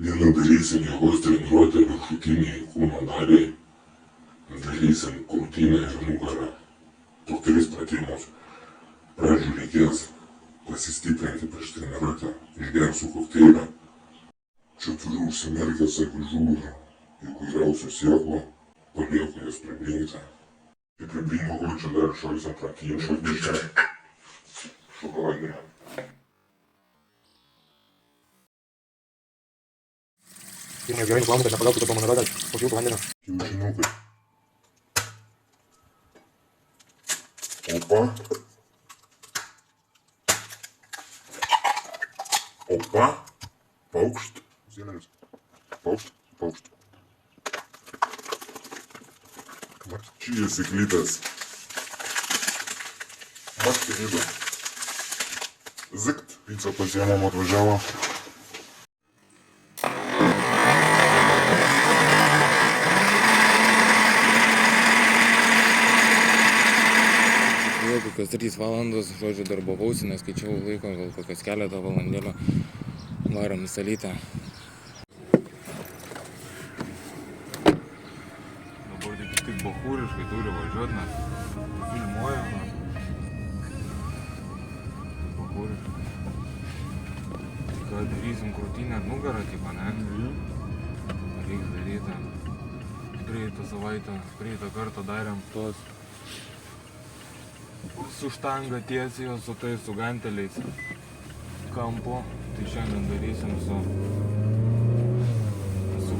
Vieną darysim jėgos treniruotę viršutiniai kūno daliai, darysim krūtinę ir nugarą. Po 3 pratimus. Pradžių reikės pasistiprinti prieš treniruotę, išgersiu kokteilį. Čia turiu užsimerkęs avižų ir įvairiausių sėklų, palieku jas priblinkti. Ir priblinku, kur čia dar šalis atrankyjančio biškę šokoladinę. Pirmas gerai nuplaunu, kad nepagautų to mano ragas po šilto vandenio. Kiaušinukai. Opa. Opa. Paukšt. Ziemelis. Paukšt. Paukšt. Čia įsiklypęs. Maktyvydu. Zikt. Pizza pasiemom atvažiavo. Kokios 3 valandos, žodžiu, darbavausi, neskaičiau laiko, gal kokios keletą valandėlio varom į salytę. Dabar tik bachūriškai turi važiuoti, nes filmuoja. Bachūriškai. Ką darysim krūtinę ir nugarą, tipo, ne? Reiks daryti. Praeitą kartą darėm tos su štanga tiesiai, su tais su ganteliais kampu, tai šiandien darysim su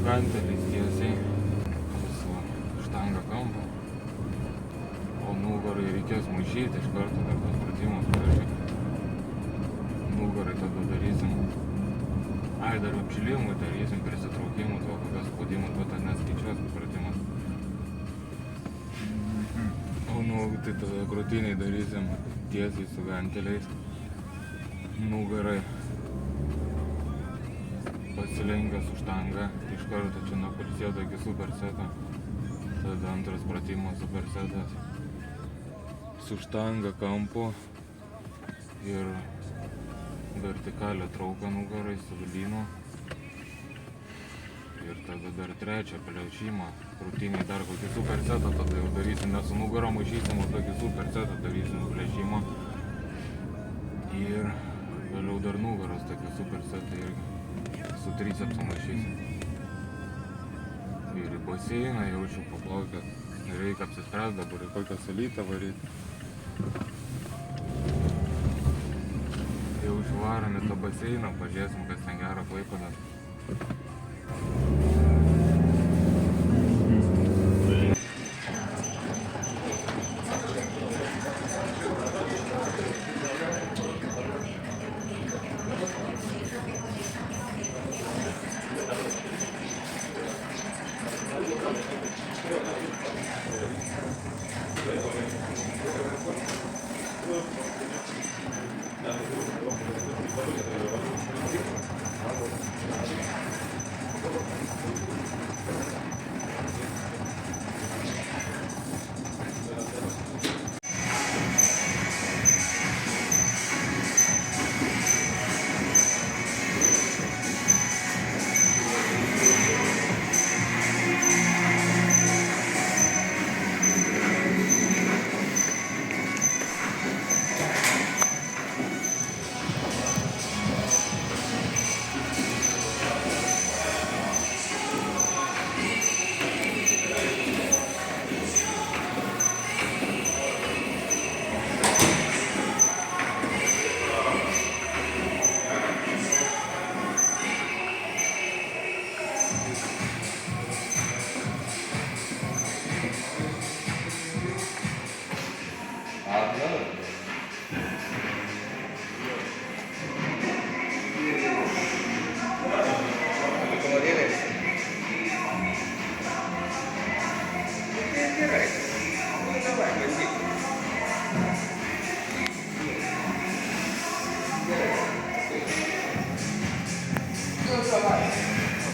ganteliais tiesiai, su štanga kampu, o nugarai reikės maišyti iš karto dar tos pratimus pradžiai. Nugarai tada darysim, dar apšilimui darysim, prisitraukimų, to kokios spaudimų, to tad neskaičiuos pratimus. Tai tada krūtiniai darysim tiesiai su ganteliais, nugarai pasilenkę su štanga, iš karto čia nuo pailsėto iki superseto, tada antras pratimas supersetas su štanga kampu ir vertikalę trauką nugarai su lynu ir tada dar trečią plėšimą. Krūtiniai dar kokį supersetą tada jau darysim, ne su nugara maišysim, o tokį supersetą darysim plėšimą. Ir vėliau dar nugaros tokį supersetą irgi su tricepsą maišysim. Ir į baseiną jaučiu paplaukęs, reikia apsispręsti dabar į kokią salytę varyti. Jaučiu varom į tą baseiną, pažiūrėsim, kas ten gero Klaipėdos.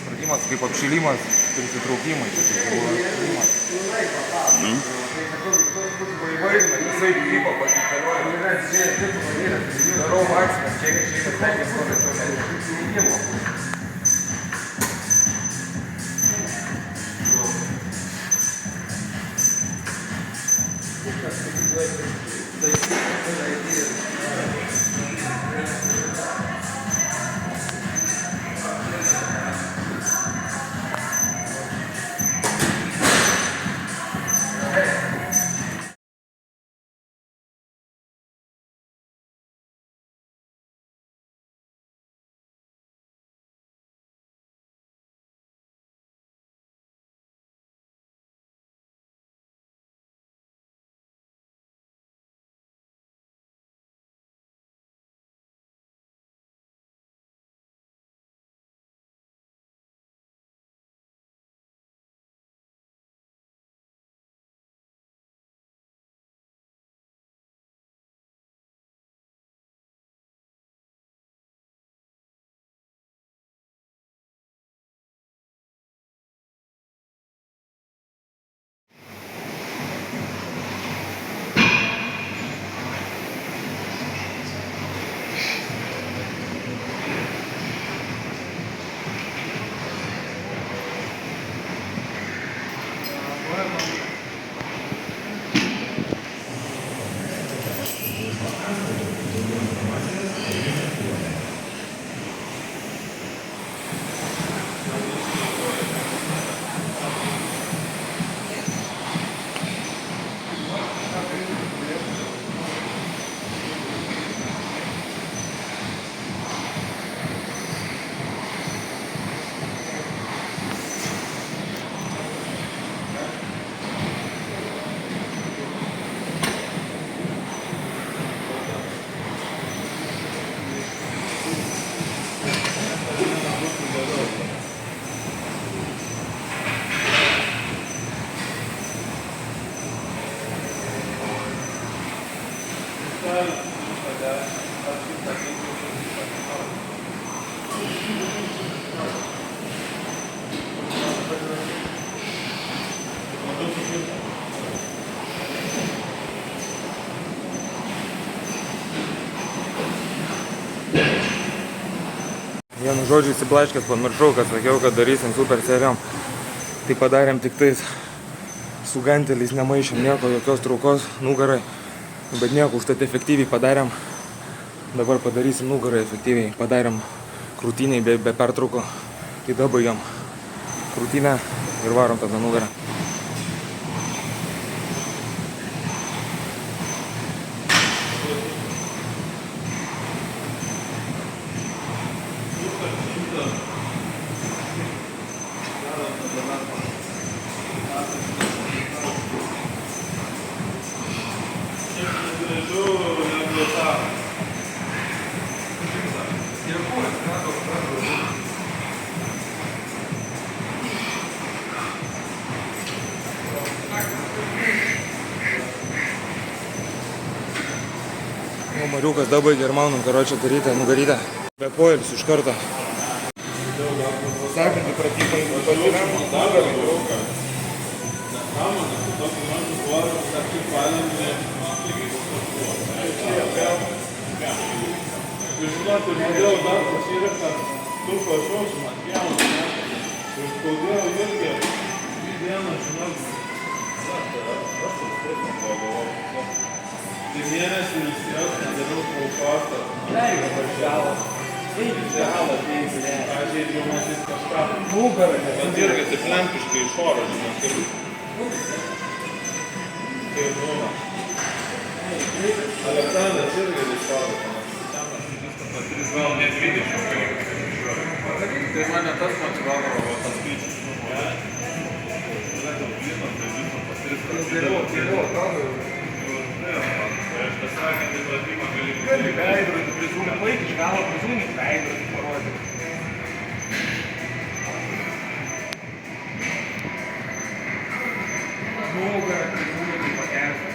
Pratimas kaip apšilimas, prisitraukimai, čia kaip buvo apšilimas. Jisai gyvo patikėlioja. Darau maksimum, kiek išėjęs tenkės, Žodžiu, įsiblaškęs pamiršau, kad sakiau, kad darysim super serijom. Tai padarėm tik tais su ganteliais, nemaišėm nieko, jokios traukos nugarai. Bet nieko, užtat efektyviai padarėm. Dabar padarysim nugarai efektyviai. Padarėm krūtiniai be pertrauko. Tai dabaigiam krūtinę ir varom tada nugarą. Mariukas dabaigė ir maunam, karočią daryti nugarytę. Be poilsių iš karto. Sekantį pratimą pasirem nugarą. Tai mėnesį ilsijos, nedariau paukostą. Leigo važiavo. Važiavo, teisė. Aš jau matyt kažką. Nugarą. Bet irgi taip lempiškai iš oro, žinau, kaip būna. Aleksandras irgi iš oro. Gal ne 20. Tai mane tas motyvavo tas skaičius. Gali veidrodį prizūmint, laik iš galo prizūmint veidrodį parodyti. Nugarą prizūmint pakelti.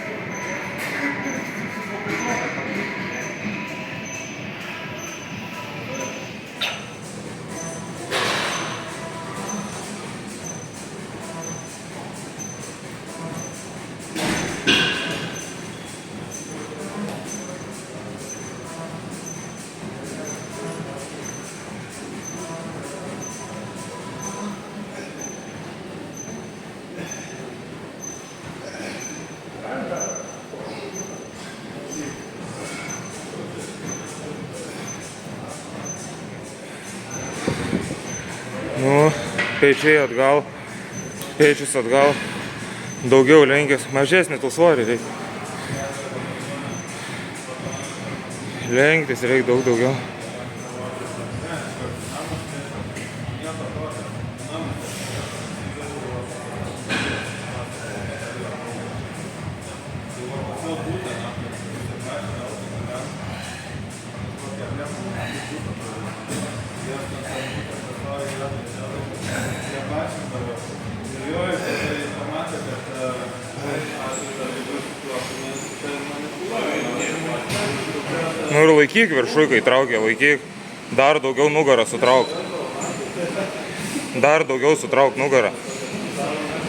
Nu, pečiai atgal, pečius atgal, daugiau lenkės, mažesnį tų svorį reikia. Lenktis reikia daug daugiau. Nu ir laikyk viršui, kai traukia, laikyk. Dar daugiau nugarą sutrauk. Dar daugiau sutrauk nugarą.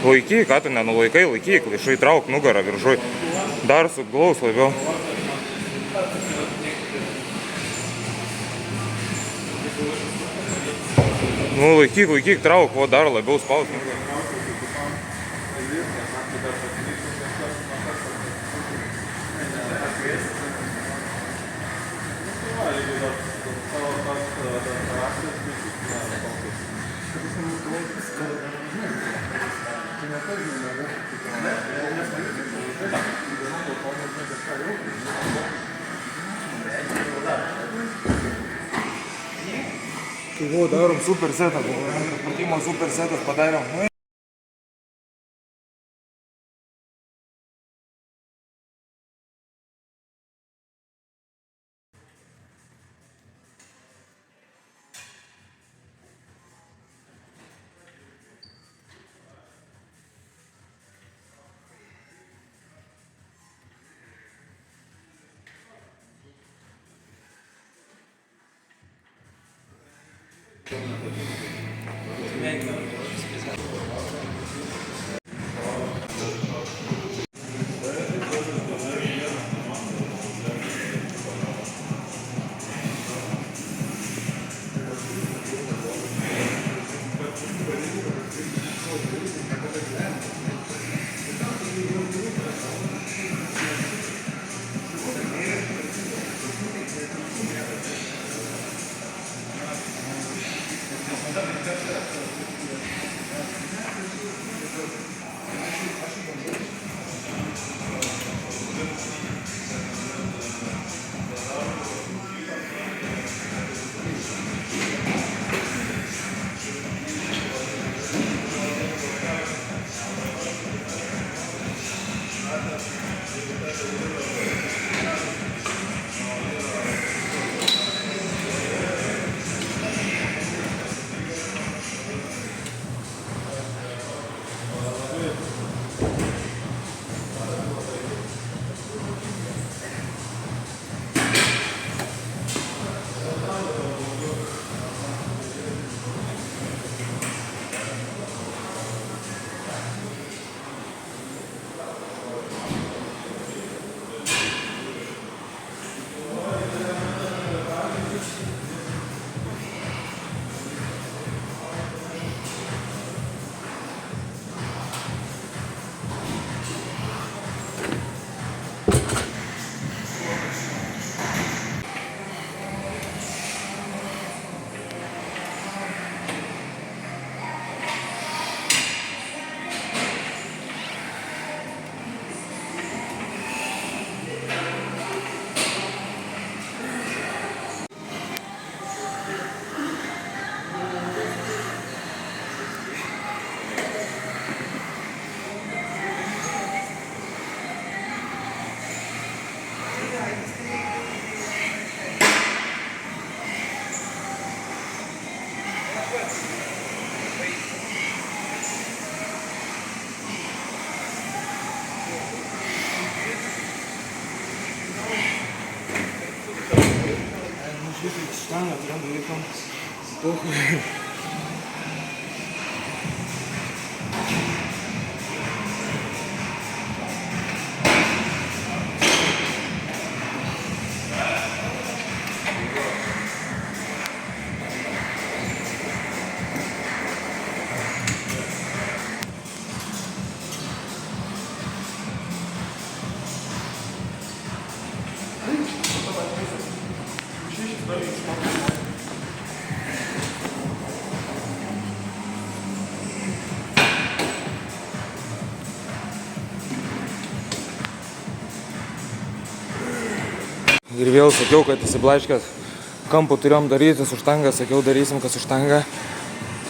Laikyk, ką tu nenulaikai, laikyk, viršui trauk nugarą viršui. Dar subglaus labiau. Nu laikyk, trauk, o dar labiau spaus nugarą. Tai buvo, darom super setą, pratimo super setas padarėm. Pochui. Ir vėl sakiau, kad įsiblaškęs kampų turėjom daryti su štanga, sakiau darysim, kad su štanga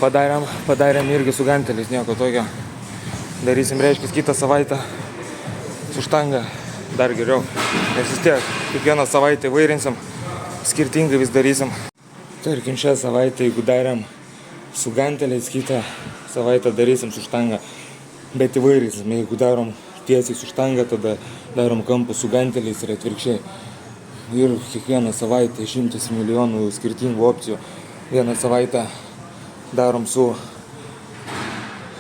padarėm irgi su ganteliais, nieko tokio. Darysim, reiškia, kitą savaitę su štanga dar geriau, nes vis tiek kiekvieną savaitę vairinsim, skirtingai vis darysim. Tarkim, šią savaitę, jeigu darėm su ganteliais, kitą savaitę darysim su štanga, bet įvairinsim, jeigu darom tiesiai su štanga, tada darom kampus su ganteliais ir atvirkščiai. Ir kiekvieną savaitę 100 milijonų skirtingų opcijų. Vieną savaitę darom su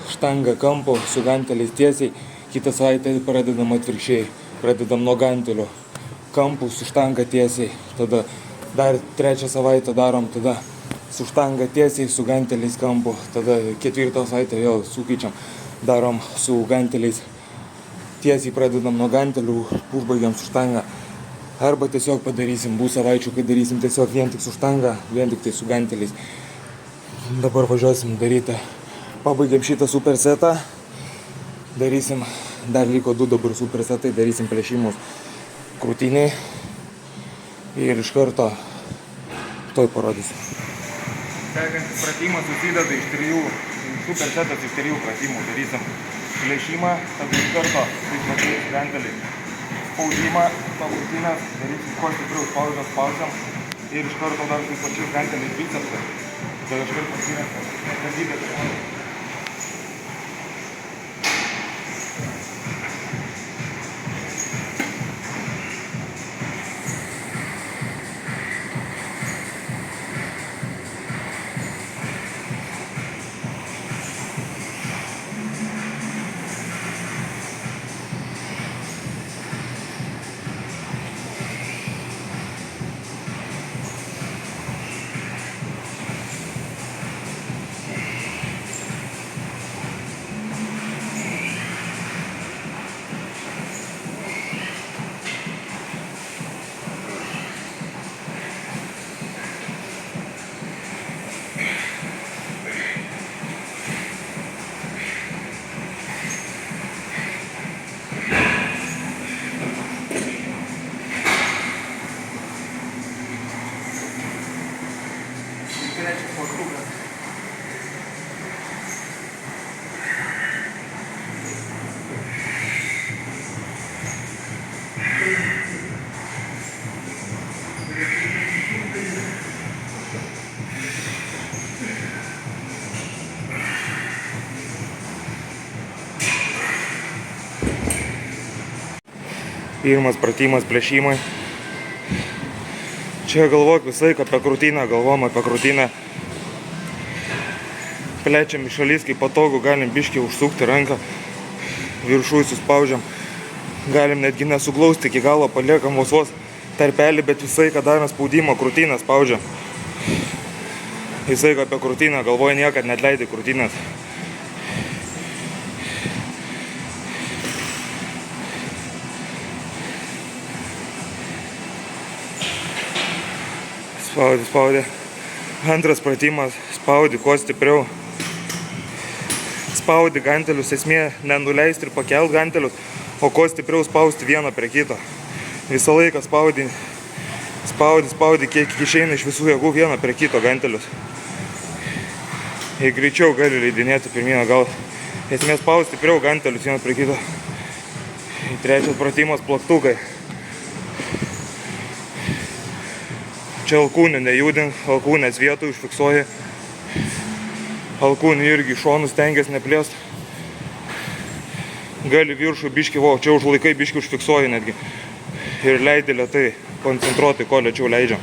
štanga kampu, su ganteliais tiesiai, kitą savaitę pradedam atvirkščiai. Pradedam nuo gantelių kampų su štanga tiesiai, tada dar trečią savaitę darom tada su štanga tiesiai, su ganteliais kampu, tada ketvirtą savaitę vėl sukeičiam, darom su ganteliais tiesiai, pradedam nuo gantelių, užbaigiam su štanga. Arba tiesiog padarysim, bus savaičių, kai darysim tiesiog vien tik su štanga, vien tik tai su ganteliais. Dabar važiuosim daryti, pabaigiam šitą supersetą, darysim, dar liko 2 dabar supersetai, darysim plėšimus krūtiniai ir iš karto toj parodysiu. Sekantis pratimas susideda iš 3, supersetas iš 3 pratimų, darysim plėšimą, tada iš karto taip ganteliai. Spaudimą, pakrūtinės, darysim kuo stipriau spaudžiam ir iš karto dar taip pačius ganteliais bicepsą. Tada iš karto paskiriam. Pirmas pratimas plėšimai. Čia galvok visą laiką apie krūtinę, galvom apie krūtinę. Plečiam į šalis, kaip patogu, galim biškį užsukti ranką, viršui suspaudžiam. Galim netgi nesuglausti iki galo, paliekam vos tarpelį, bet visą laiką darom spaudimą, krūtinę spaudžiam. Visą laiką apie krūtinę, galvoju niekad neatleidai krūtinės. Spaudi. Antras pratimas, spaudi kuo stipriau. Spaudi gantelius, esmė nenuleisti ir pakelt gantelius, o kuo stipriau spausti vieną prie kito. Visą laiką spaudi, kiek išeina iš visų jėgų vieną prie kito gantelius. Jei greičiau gali leidinėti pirmieną gal. Esmė spausti stipriau gantelius vieną prie kito. Trečias pratimas, plaktukai. Čia alkūnį nejudink, alkūnės vietų užfiksuoji. Alkūnį irgi šonus stengiasi neplėst. Gali viršų biškį, čia užlaikai biškį užfiksuoji netgi. Ir leidi lėtai koncentruoti, ko lėčiau leidžiam.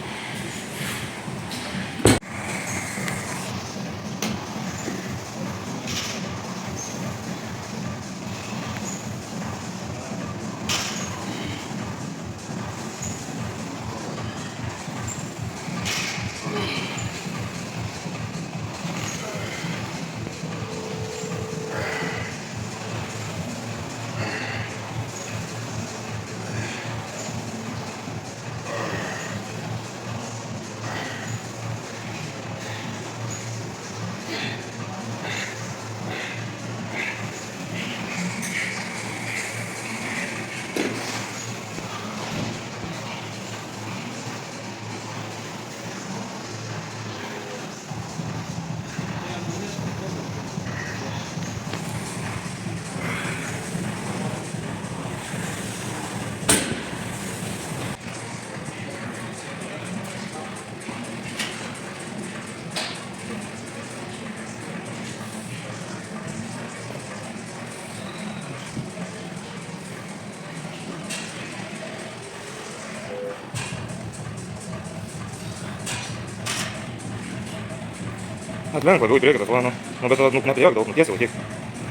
Atlenk labiau į priekį, tas va, nu, bet tada, nu, neprijok daug, nutiesi laikyk.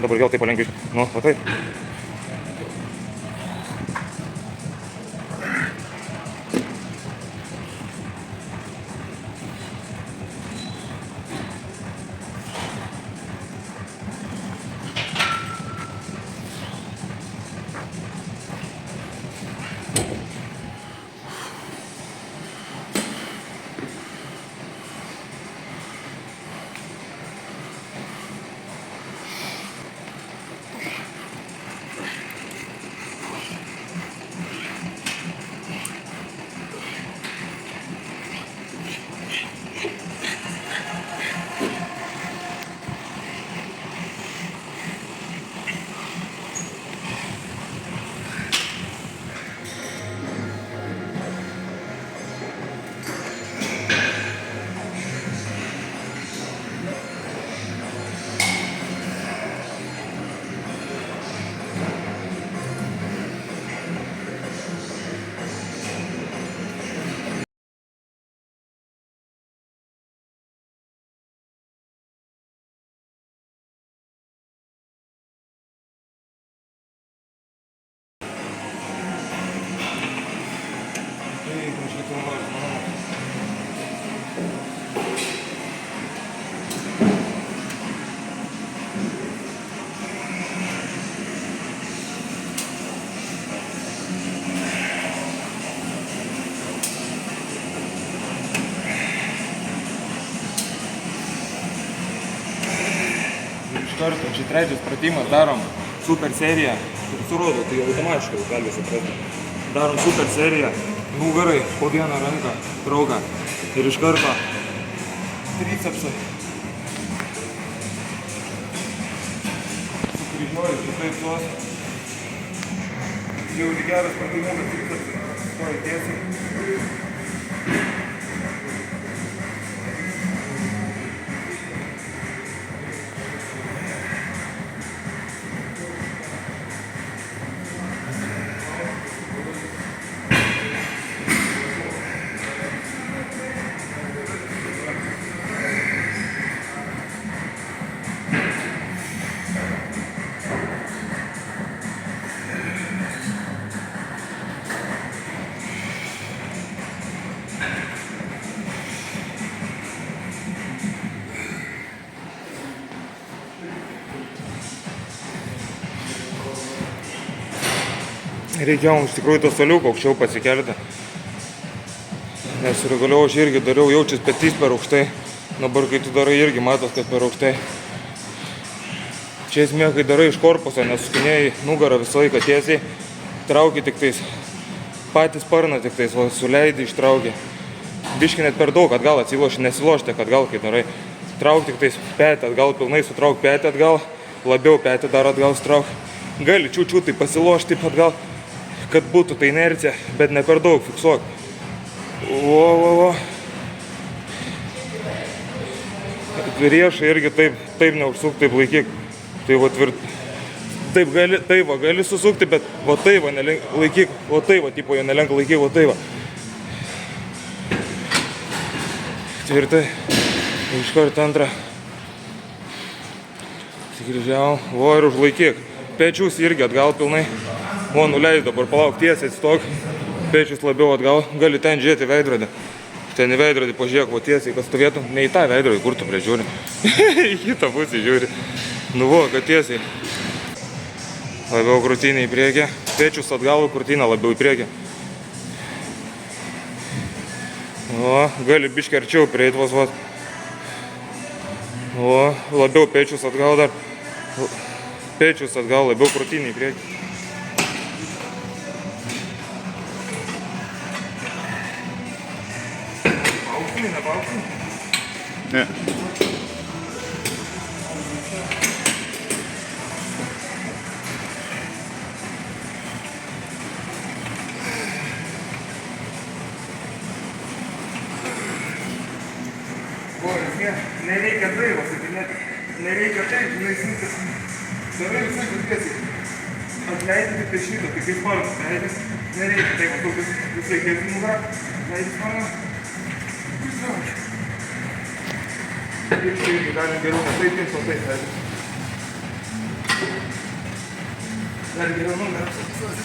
Dabar vėl taip palengviai, nu, va taip. Kartu, čia trečias pratimas, darom super seriją, surodo, tai automatiškai gali suprasti. Darom super seriją, nugarai, po vieną ranką, trauką ir iš karto tricepsą. Sukryžiuoju, kitaip tuos. Jau geras pratimukas, tricepsą, stoji tiesiai. Reikėjo iš tikrųjų to staliuko aukščiau pasikelti. Nes reguliau aš irgi dariau, jaučias petys per aukštai. Dabar kai tu darai irgi matos, kad per aukštai. Čia esmė, kai darai iš korpuso, nesukinėjai nugarą visą laiką tiesiai. Trauki tik tais, patį sparną tik tais, suleidi, ištrauki. Biški net per daug atgal atsiloši, nesilošti, kad gal kai darai. Trauk tik tais petį atgal, pilnai sutrauk petį atgal, labiau petį dar atgal sutrauk. Gali čiūčiūtai pasilošti taip atgal, kad būtų ta inercija, bet ne per daug, fiksuok. O. Riešai irgi taip neužsuk, taip laikyk. Tai va taip gali susukti, bet va taip va laikyk, va taip va tipo jo nelenk laikyk, va taip va. Tvirtai. Iš karto antrą. Sikryžiau, va ir užlaikyk. Pečius irgi atgal pilnai. O, nuleis dabar, palauk tiesiai, atstok. Pečius labiau atgal. Gali ten žiūrėti veidrodį. Ten į veidrodį pažiūrėk, va tiesiai, kad stovėtum. Ne į tą veidrodį, kur tu prie žiūri. Į kitą pusę žiūri. Nu, va, kad tiesiai. Labiau krūtinę į priekį. Pečius atgal, krūtinę labiau į priekį. O, gali biškį arčiau prieit vos vos. O, labiau pečius atgal dar. Pečius atgal, labiau krūtinį į priekį. Nepaauksinai? Ne. Nereikia taip, sakinėti. Nereikia taip, žinai, sunkas. Darai visai tiesiai. Atleidi tik tai šitą, tik kaip sparnas. Nereikia taip, visai kaip nugarą. Leidi sparną. Pirštai irgi galim geriau, nes taip imti, o taip leidžiu. Dar geriau nugarą apsiksas.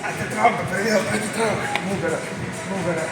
Atitrauk, vėl, atitrauk. Nugarą, nugarą.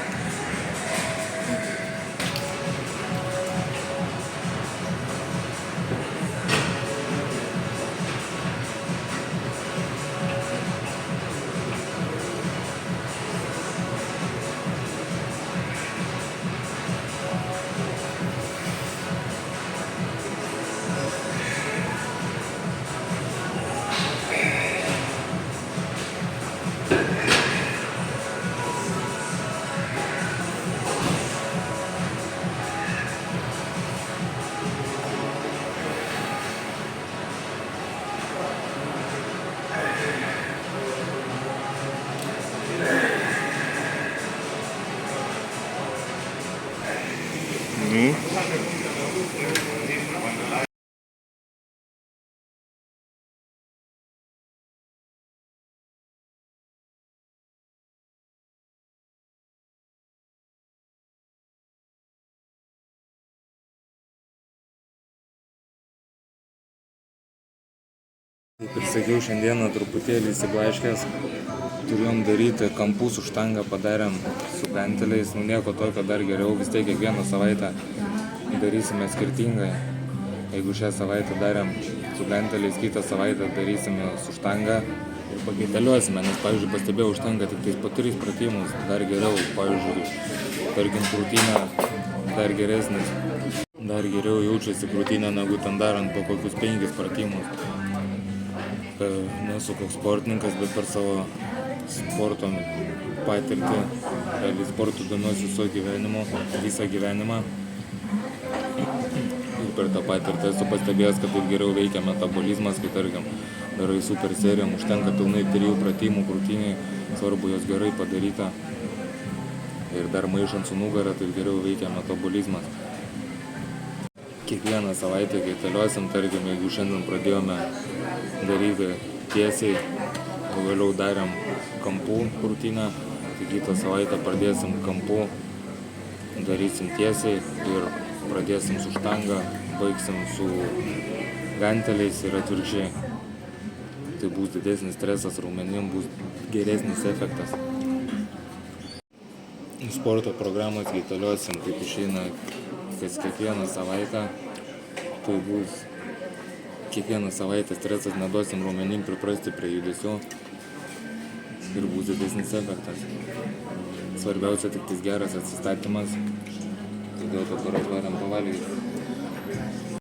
Kaip ir sakiau, šiandieną truputėlį įsiblaškęs, turėjom daryti kampų su štanga, padarėm su ganteliais, nieko tokio, dar geriau, vis tiek kiekvieną savaitę darysime skirtingai. Jeigu šią savaitę darėm su ganteliais, kitą savaitę darysime su štanga ir pakaitaliuosime, nes, pavyzdžiui, pastebėjau štangą tik tais po 3 pratimus, dar geriau, pavyzdžiui, tarkim, krūtinė dar geresnis, dar geriau jaučiasi krūtinė, negu ten darant po kokius 5 pratimus. Nesu koks sportininkas, bet per savo sporto patirtį, realiai sportų domiuosi visą gyvenimą. Ir per tą patirtį esu pastebėjęs, kad taip geriau veikia metabolizmas, kai tarkim darai super serijom, užtenka pilnai 3 pratimų krūtiniai, svarbu jos gerai padaryta. Ir dar maišant su nugarą, taip geriau veikia metabolizmas. Kiekvieną savaitę kaitaliosim, tarkim, jeigu šiandien pradėjome daryti tiesiai, o vėliau darėm kampų krūtinę, tai kitą savaitę pradėsim kampų, darysim tiesiai ir pradėsim su štanga, baigsim su ganteliais ir atvirkščiai. Tai bus didesnis stresas raumenim, bus geresnis efektas. Sporto programas kaitaliosim, kaip išeina kas kiekvieną savaitę, tai bus kiekvieną savaitę stresas, neduosim raumenim priprasti prie judesių ir bus didesnis efektas. Svarbiausia tik tais geras atsistatymas, todėl dabar atvarėm pavalgyti.